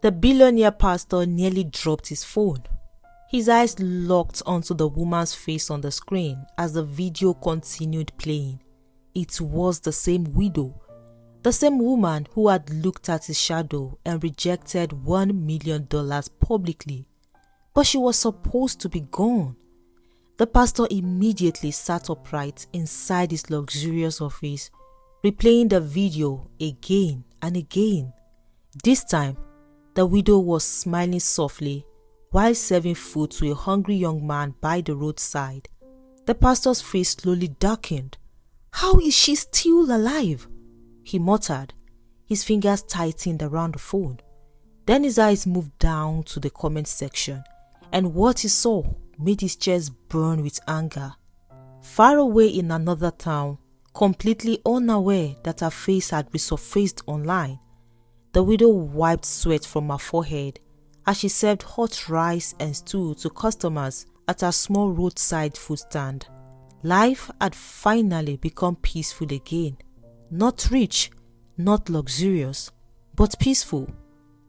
The billionaire pastor nearly dropped his phone. His eyes locked onto the woman's face on the screen as the video continued playing. It was the same widow, the same woman who had looked at his shadow and rejected $1 million publicly. But she was supposed to be gone. The pastor immediately sat upright inside his luxurious office, replaying the video again and again. This time, the widow was smiling softly while serving food to a hungry young man by the roadside. The pastor's face slowly darkened. "How is she still alive?" he muttered, his fingers tightened around the phone. Then his eyes moved down to the comment section, and what he saw made his chest burn with anger. Far away in another town, completely unaware that her face had resurfaced online, the widow wiped sweat from her forehead as she served hot rice and stew to customers at her small roadside food stand. Life had finally become peaceful again. Not rich, not luxurious, but peaceful.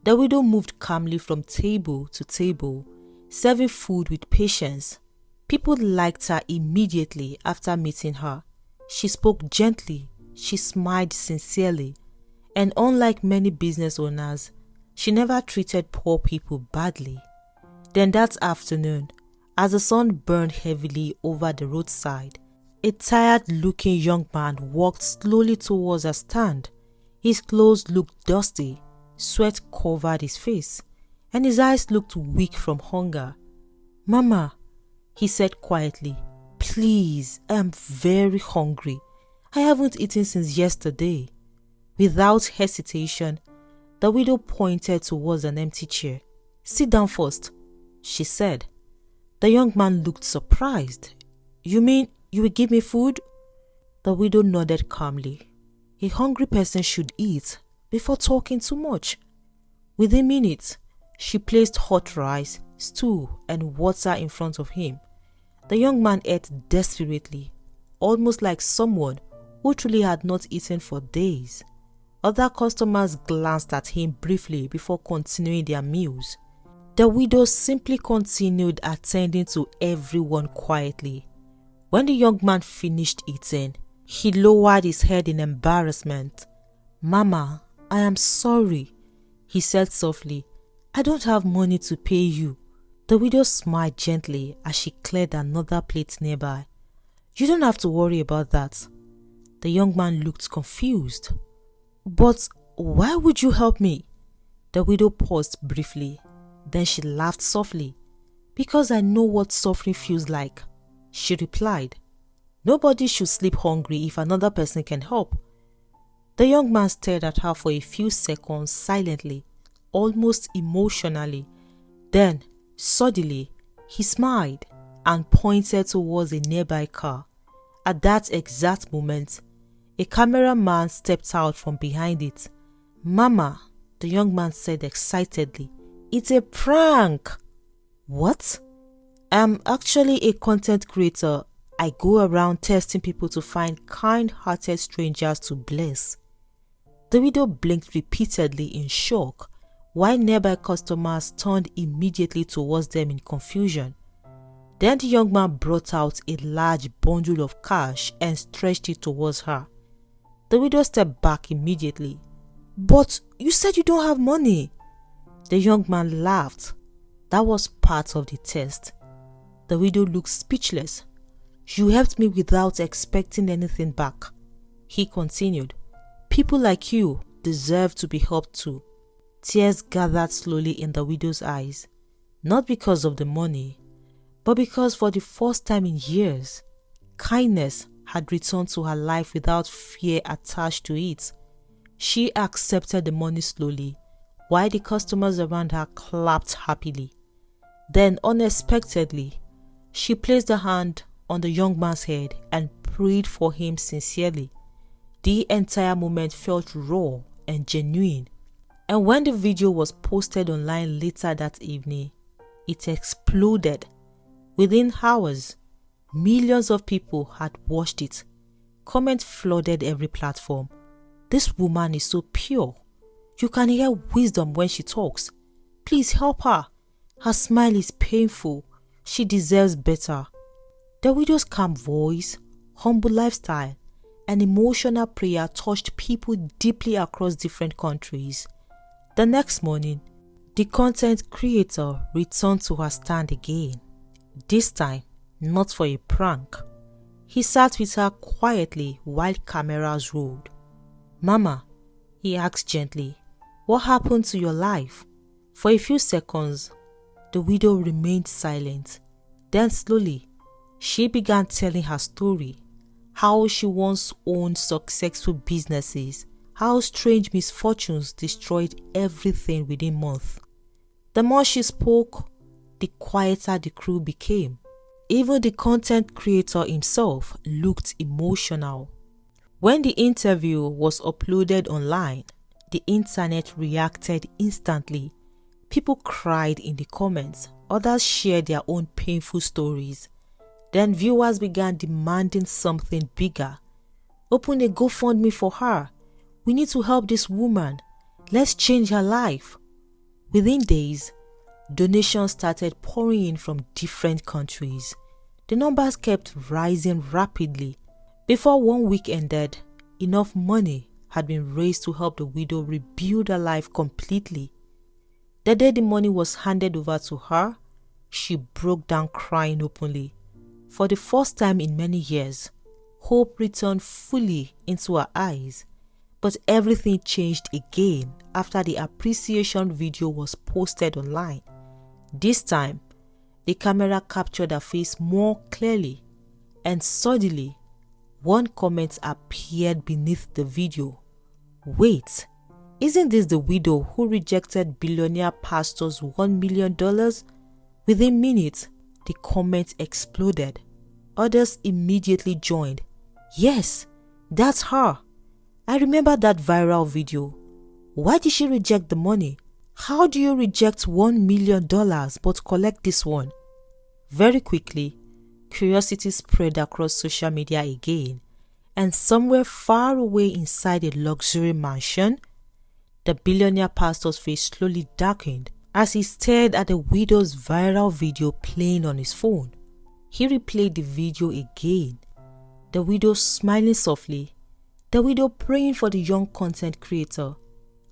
The widow moved calmly from table to table, serving food with patience. People liked her immediately after meeting her. She spoke gently, she smiled sincerely, and unlike many business owners, she never treated poor people badly. Then that afternoon, as the sun burned heavily over the roadside, a tired-looking young man walked slowly towards her stand. His clothes looked dusty, sweat covered his face, and his eyes looked weak from hunger. "Mama," he said quietly, "please, I am very hungry. I haven't eaten since yesterday." Without hesitation, the widow pointed towards an empty chair. "Sit down first," she said. The young man looked surprised. "You mean you will give me food?" The widow nodded calmly. A hungry person should eat before talking too much. Within minutes, she placed hot rice, stew, and water in front of him. The young man ate desperately, almost like someone who truly had not eaten for days. Other customers glanced at him briefly before continuing their meals. The widow simply continued attending to everyone quietly. When the young man finished eating, he lowered his head in embarrassment. "Mama, I am sorry," he said softly. "I don't have money to pay you." The widow smiled gently as she cleared another plate nearby. "You don't have to worry about that." The young man looked confused. "But why would you help me?" The widow paused briefly. Then she laughed softly. "Because I know what suffering feels like," she replied. "Nobody should sleep hungry if another person can help." The young man stared at her for a few seconds silently, almost emotionally. Then, suddenly, he smiled and pointed towards a nearby car. At that exact moment, a cameraman stepped out from behind it. "Mama," the young man said excitedly, "it's a prank." "What?" "I'm actually a content creator. I go around testing people to find kind-hearted strangers to bless." The widow blinked repeatedly in shock, while nearby customers turned immediately towards them in confusion. Then the young man brought out a large bundle of cash and stretched it towards her. The widow stepped back immediately. "But you said you don't have money." The young man laughed. That was part of the test. The widow looked speechless. "You helped me without expecting anything back," he continued. "People like you deserve to be helped too." Tears gathered slowly in the widow's eyes, not because of the money, but because for the first time in years, kindness had returned to her life without fear attached to it. She accepted the money slowly, while the customers around her clapped happily. Then, unexpectedly, she placed her hand on the young man's head and prayed for him sincerely. The entire moment felt raw and genuine. And when the video was posted online later that evening, it exploded. Within hours, millions of people had watched it. Comments flooded every platform. "This woman is so pure. You can hear wisdom when she talks. Please help her. Her smile is painful. She deserves better. The widow's calm voice, humble lifestyle, and emotional prayer touched people deeply across different countries. The next morning, the content creator returned to her stand again. This time, not for a prank. He sat with her quietly while cameras rolled. "Mama," he asked gently, "what happened to your life?" For a few seconds, the widow remained silent. Then slowly, she began telling her story. How she once owned successful businesses. How strange misfortunes destroyed everything within months. The more she spoke, the quieter the crew became. Even the content creator himself looked emotional. When the interview was uploaded online, the internet reacted instantly. People cried in the comments, others shared their own painful stories. Then viewers began demanding something bigger. "Open a GoFundMe for her. We need to help this woman. Let's change her life." Within days, donations started pouring in from different countries. The numbers kept rising rapidly. Before 1 week ended, enough money had been raised to help the widow rebuild her life completely. The day the money was handed over to her, she broke down crying openly. For the first time in many years, hope returned fully into her eyes. But everything changed again after the appreciation video was posted online. This time, the camera captured her face more clearly, and suddenly, one comment appeared beneath the video. "Wait, isn't this the widow who rejected billionaire pastor's $1 million? Within minutes, the comment exploded. Others immediately joined. "Yes, that's her. I remember that viral video. Why did she reject the money? How do you reject $1 million but collect this one?" Very quickly, curiosity spread across social media again, and somewhere far away inside a luxury mansion, the billionaire pastor's face slowly darkened as he stared at the widow's viral video playing on his phone. He replayed the video again. The widow smiling softly, the widow praying for the young content creator,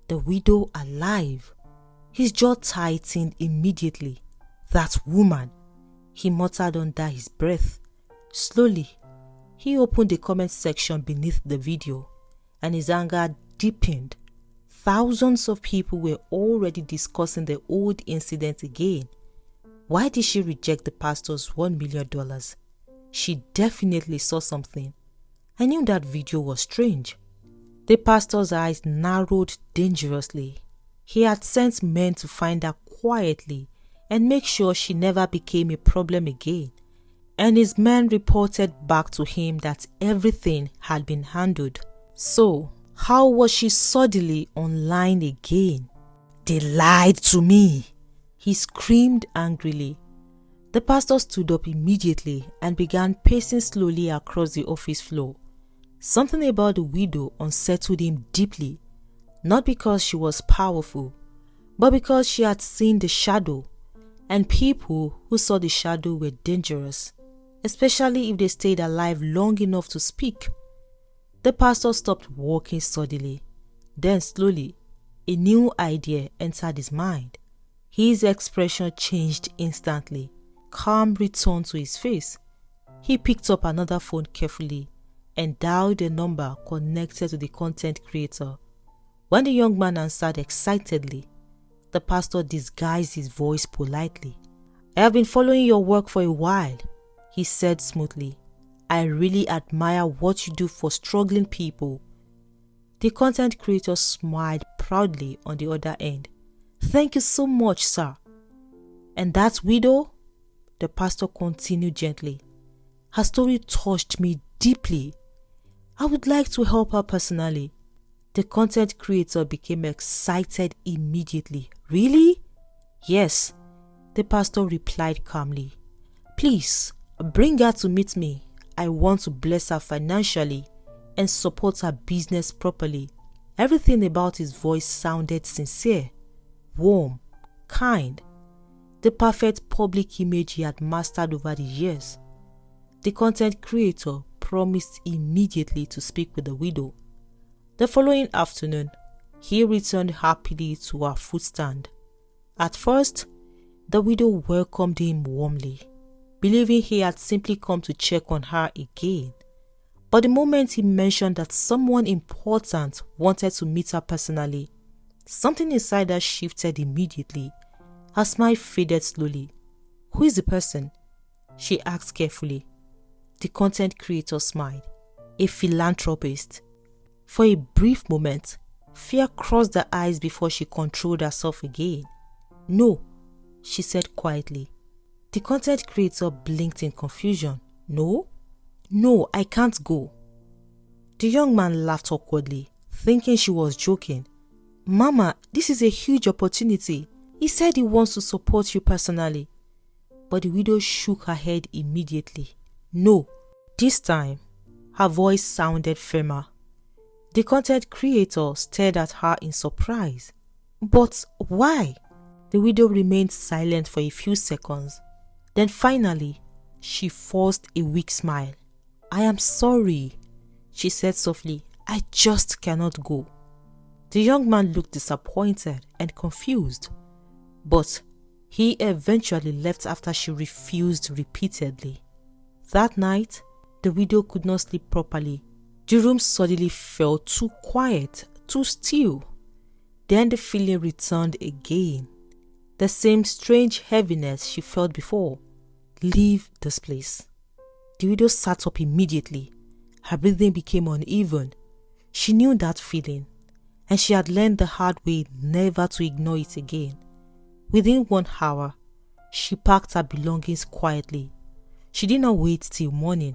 the widow alive. His jaw tightened immediately. "That woman," he muttered under his breath. Slowly, he opened the comment section beneath the video, and his anger deepened. Thousands of people were already discussing the old incident again. Why did she reject the pastor's $1 million? She definitely saw something. I knew that video was strange. The pastor's eyes narrowed dangerously. He had sent men to find her quietly and make sure she never became a problem again. And his men reported back to him that everything had been handled. So, how was she suddenly online again? "They lied to me," he screamed angrily. The pastor stood up immediately and began pacing slowly across the office floor. Something about the widow unsettled him deeply, not because she was powerful, but because she had seen the shadow, and people who saw the shadow were dangerous, especially if they stayed alive long enough to speak. The pastor stopped walking suddenly. Then slowly, a new idea entered his mind. His expression changed instantly. Calm returned to his face. He picked up another phone carefully and dialed a number connected to the content creator. When the young man answered excitedly, the pastor disguised his voice politely. "I have been following your work for a while," he said smoothly. "I really admire what you do for struggling people." The content creator smiled proudly on the other end. "Thank you so much, sir." "And that widow?" the pastor continued gently. "Her story touched me deeply. I would like to help her personally." The content creator became excited immediately. "Really?" "Yes," the pastor replied calmly. "Please, bring her to meet me. I want to bless her financially and support her business properly." Everything about his voice sounded sincere, warm, kind, the perfect public image he had mastered over the years. The content creator promised immediately to speak with the widow. The following afternoon, he returned happily to her food stand. At first, the widow welcomed him warmly, believing he had simply come to check on her again. But the moment he mentioned that someone important wanted to meet her personally, something inside her shifted immediately. Her smile faded slowly. "Who is the person?" she asked carefully. The content creator smiled. "A philanthropist." For a brief moment, fear crossed her eyes before she controlled herself again. "No," she said quietly. The content creator blinked in confusion. "No? No, I can't go." The young man laughed awkwardly, thinking she was joking. "Mama, this is a huge opportunity. He said he wants to support you personally." But the widow shook her head immediately. "No." This time, her voice sounded firmer. The content creator stared at her in surprise. "But why?" The widow remained silent for a few seconds. Then finally, she forced a weak smile. "I am sorry," she said softly. "I just cannot go." The young man looked disappointed and confused, but he eventually left after she refused repeatedly. That night, the widow could not sleep properly. The room suddenly felt too quiet, too still. Then the feeling returned again. The same strange heaviness she felt before. "Leave this place." The widow sat up immediately. Her breathing became uneven. She knew that feeling, and she had learned the hard way never to ignore it again. Within 1 hour, she packed her belongings quietly. She did not wait till morning.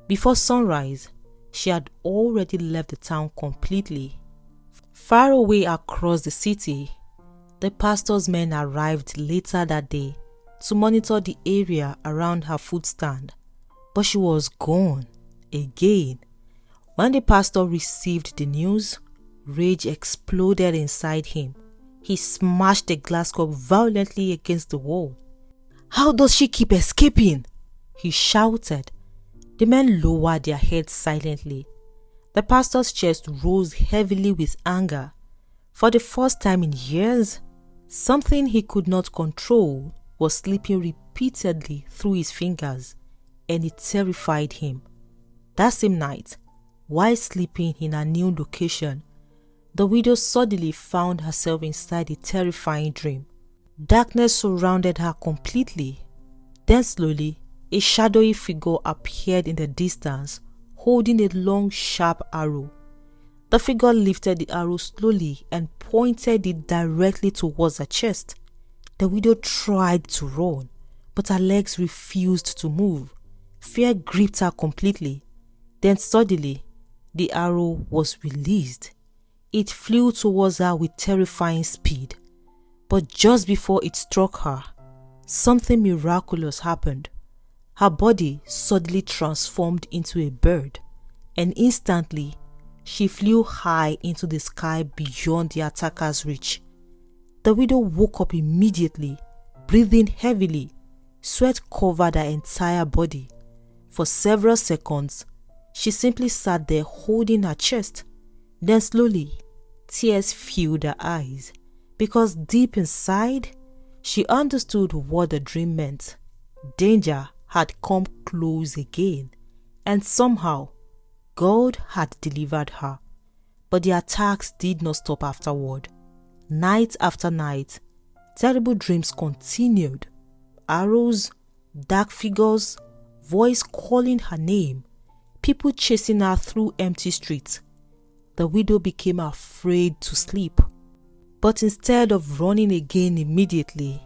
Before sunrise, she had already left the town completely. Far away across the city, the pastor's men arrived later that day to monitor the area around her food stand. But she was gone again. When the pastor received the news, rage exploded inside him. He smashed the glass cup violently against the wall. "How does she keep escaping?" he shouted. The men lowered their heads silently. The pastor's chest rose heavily with anger. For the first time in years, something he could not control was slipping repeatedly through his fingers, and it terrified him. That same night, while sleeping in a new location, the widow suddenly found herself inside a terrifying dream. Darkness surrounded her completely. Then slowly, a shadowy figure appeared in the distance, holding a long, sharp arrow. The figure lifted the arrow slowly and pointed it directly towards her chest. The widow tried to run, but her legs refused to move. Fear gripped her completely. Then suddenly, the arrow was released. It flew towards her with terrifying speed. But just before it struck her, something miraculous happened. Her body suddenly transformed into a bird, and instantly, she flew high into the sky beyond the attacker's reach. The widow woke up immediately, breathing heavily. Sweat covered her entire body. For several seconds, she simply sat there holding her chest. Then slowly, tears filled her eyes, because deep inside, she understood what the dream meant. Danger had come close again, and somehow, God had delivered her. But the attacks did not stop afterward. Night after night, terrible dreams continued. Arrows, dark figures, voice calling her name, people chasing her through empty streets. The widow became afraid to sleep. But instead of running again immediately,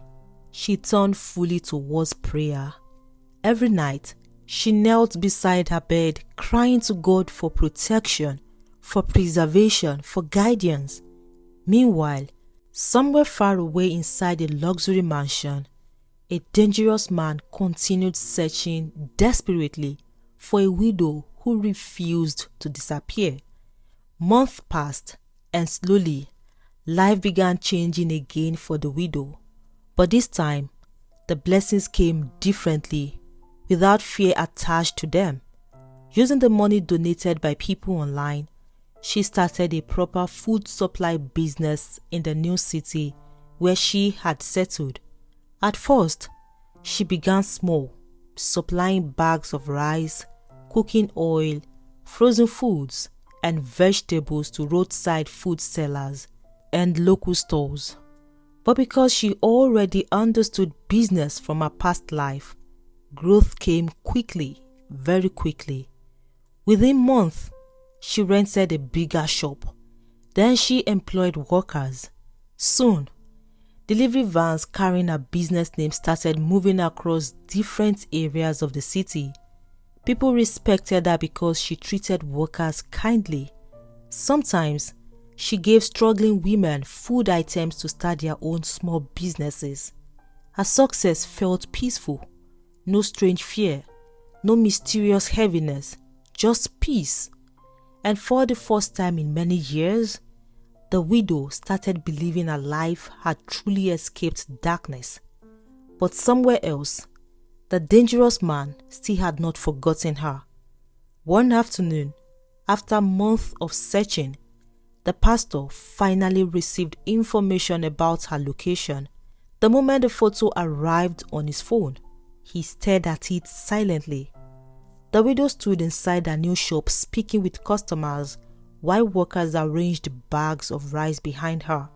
she turned fully towards prayer. Every night, she knelt beside her bed, crying to God for protection, for preservation, for guidance. Meanwhile, somewhere far away inside a luxury mansion, a dangerous man continued searching desperately for a widow who refused to disappear. Months passed, and slowly, life began changing again for the widow. But this time, the blessings came differently, without fear attached to them. Using the money donated by people online, she started a proper food supply business in the new city where she had settled. At first, she began small, supplying bags of rice, cooking oil, frozen foods, and vegetables to roadside food sellers and local stores. But because she already understood business from her past life, growth came quickly, very quickly. Within months, she rented a bigger shop. Then she employed workers. Soon, delivery vans carrying her business name started moving across different areas of the city. People respected her because she treated workers kindly. Sometimes, she gave struggling women food items to start their own small businesses. Her success felt peaceful. No strange fear, no mysterious heaviness, just peace. And for the first time in many years, the widow started believing her life had truly escaped darkness. But somewhere else, the dangerous man still had not forgotten her. One afternoon, after months of searching, the pastor finally received information about her location. The moment the photo arrived on his phone, he stared at it silently. The widow stood inside her new shop speaking with customers while workers arranged bags of rice behind her.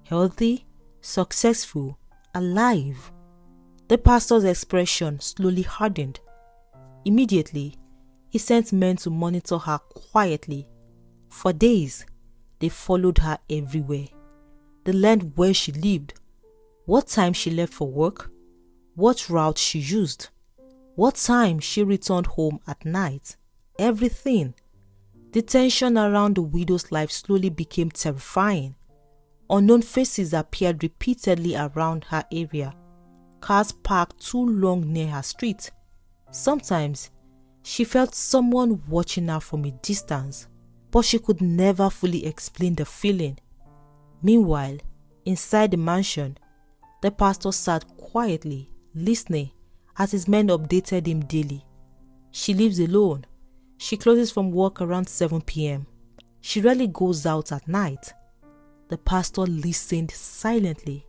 Healthy, successful, alive. The pastor's expression slowly hardened. Immediately, he sent men to monitor her quietly. For days, they followed her everywhere. They learned where she lived, what time she left for work, what route she used, what time she returned home at night. Everything. The tension around the widow's life slowly became terrifying. Unknown faces appeared repeatedly around her area. Cars parked too long near her street. Sometimes, she felt someone watching her from a distance, but she could never fully explain the feeling. Meanwhile, inside the mansion, the pastor sat quietly, listening as his men updated him daily. She lives alone. She closes from work around 7 p.m. She rarely goes out at night. The pastor listened silently.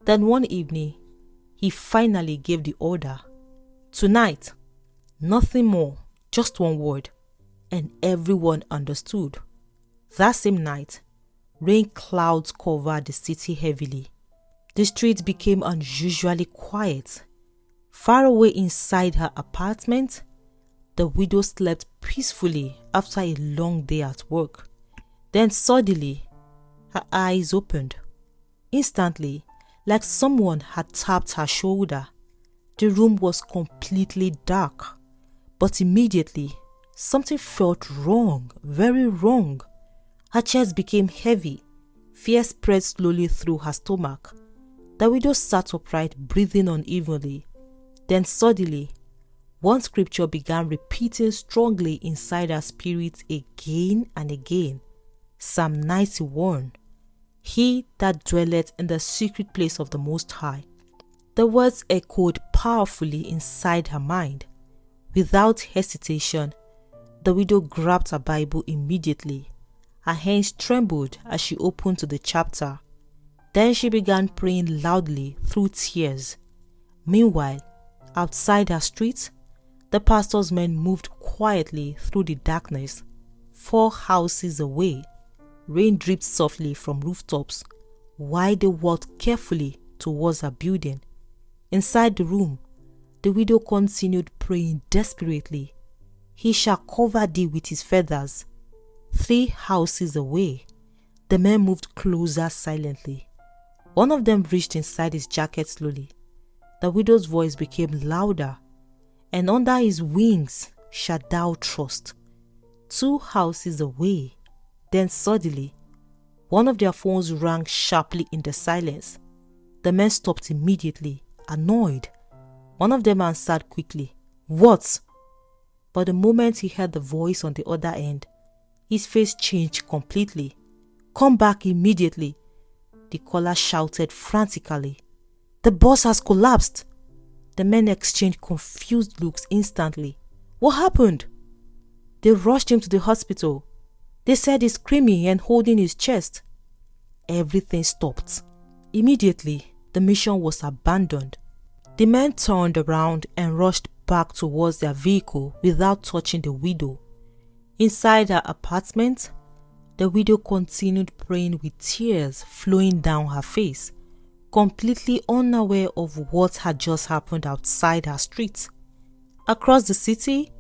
Then one evening, he finally gave the order. Tonight, nothing more, just one word. And everyone understood. That same night, rain clouds covered the city heavily. The streets became unusually quiet. Far away inside her apartment, the widow slept peacefully after a long day at work. Then suddenly, her eyes opened. Instantly, like someone had tapped her shoulder. The room was completely dark, but immediately, something felt wrong, very wrong. Her chest became heavy. Fear spread slowly through her stomach. The widow sat upright, breathing unevenly. Then suddenly, one scripture began repeating strongly inside her spirit again and again. Psalm 91. He that dwelleth in the secret place of the Most High. The words echoed powerfully inside her mind. Without hesitation, the widow grabbed her Bible immediately. Her hands trembled as she opened to the chapter. Then she began praying loudly through tears. Meanwhile, outside her street, the pastor's men moved quietly through the darkness. 4 houses away, rain dripped softly from rooftops while they walked carefully towards her building. Inside the room, the widow continued praying desperately. He shall cover thee with his feathers. 3 houses away, the men moved closer silently. One of them reached inside his jacket slowly. The widow's voice became louder. And under his wings shalt thou trust. 2 houses away. Then suddenly, one of their phones rang sharply in the silence. The men stopped immediately, annoyed. One of them answered quickly, "What?" But the moment he heard the voice on the other end, his face changed completely. "Come back immediately," the caller shouted frantically. The bus has collapsed. The men exchanged confused looks instantly. What happened? They rushed him to the hospital. They said he's screaming and holding his chest. Everything stopped. Immediately, the mission was abandoned. The men turned around and rushed back towards their vehicle without touching the widow. Inside her apartment, the widow continued praying with tears flowing down her face, completely unaware of what had just happened outside her street. Across the city,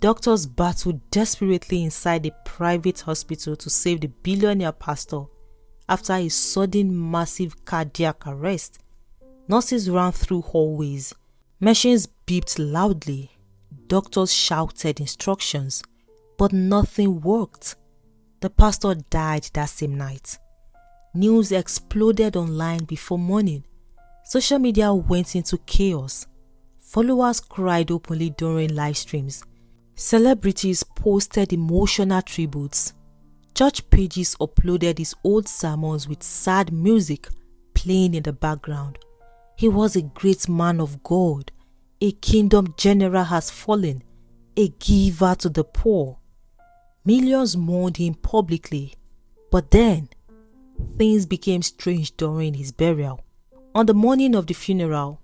doctors battled desperately inside a private hospital to save the billionaire pastor after a sudden massive cardiac arrest. Nurses ran through hallways. Machines beeped loudly. Doctors shouted instructions, but nothing worked. The pastor died that same night. News exploded online before morning. Social media went into chaos. Followers cried openly during live streams. Celebrities posted emotional tributes. Church pages uploaded his old sermons with sad music playing in the background. He was a great man of God. A kingdom general has fallen. A giver to the poor. Millions mourned him publicly. But then, things became strange during his burial. On the morning of the funeral,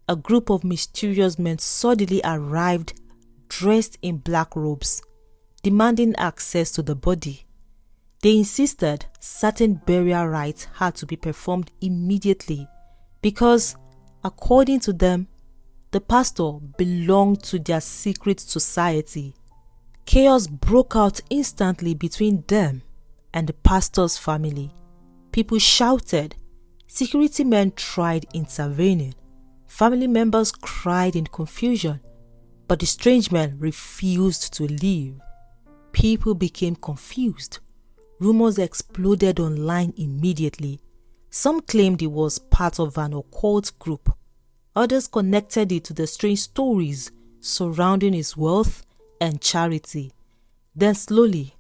a group of mysterious men suddenly arrived dressed in black robes, demanding access to the body. They insisted certain burial rites had to be performed immediately because, according to them, the pastor belonged to their secret society. Chaos broke out instantly between them and the pastor's family. People shouted. Security men tried intervening. Family members cried in confusion, but the strange men refused to leave. People became confused. Rumors exploded online immediately. Some claimed it was part of an occult group. Others connected it to the strange stories surrounding his wealth and charity. Then slowly,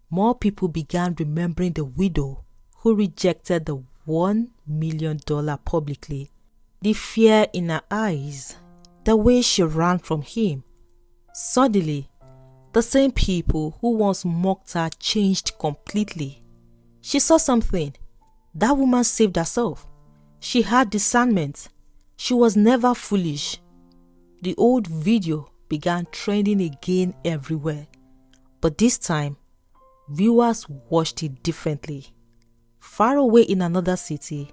more people began remembering the widow who rejected the $1 million publicly. The fear in her eyes, the way she ran from him. Suddenly, the same people who once mocked her changed completely. She saw something. That woman saved herself. She had discernment. She was never foolish. The old video began trending again everywhere. But this time, viewers watched it differently. Far away in another city,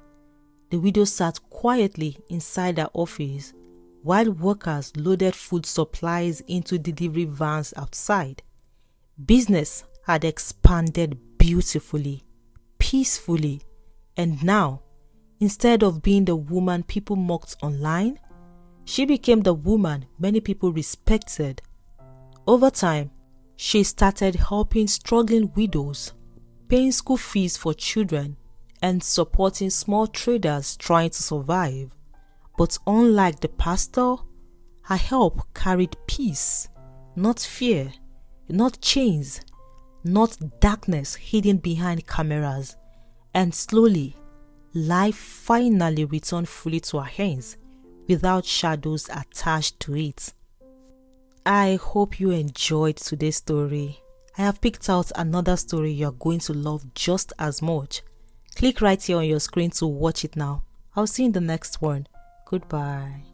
the widow sat quietly inside her office while workers loaded food supplies into delivery vans outside. Business had expanded beautifully, peacefully, and now, instead of being the woman people mocked online, she became the woman many people respected. Over time, she started helping struggling widows, paying school fees for children, and supporting small traders trying to survive. But unlike the pastor, her help carried peace, not fear, not chains, not darkness hidden behind cameras. And slowly, life finally returned fully to her hands without shadows attached to it. I hope you enjoyed today's story. I have picked out another story you're going to love just as much. Click right here on your screen to watch it now. I'll see you in the next one. Goodbye.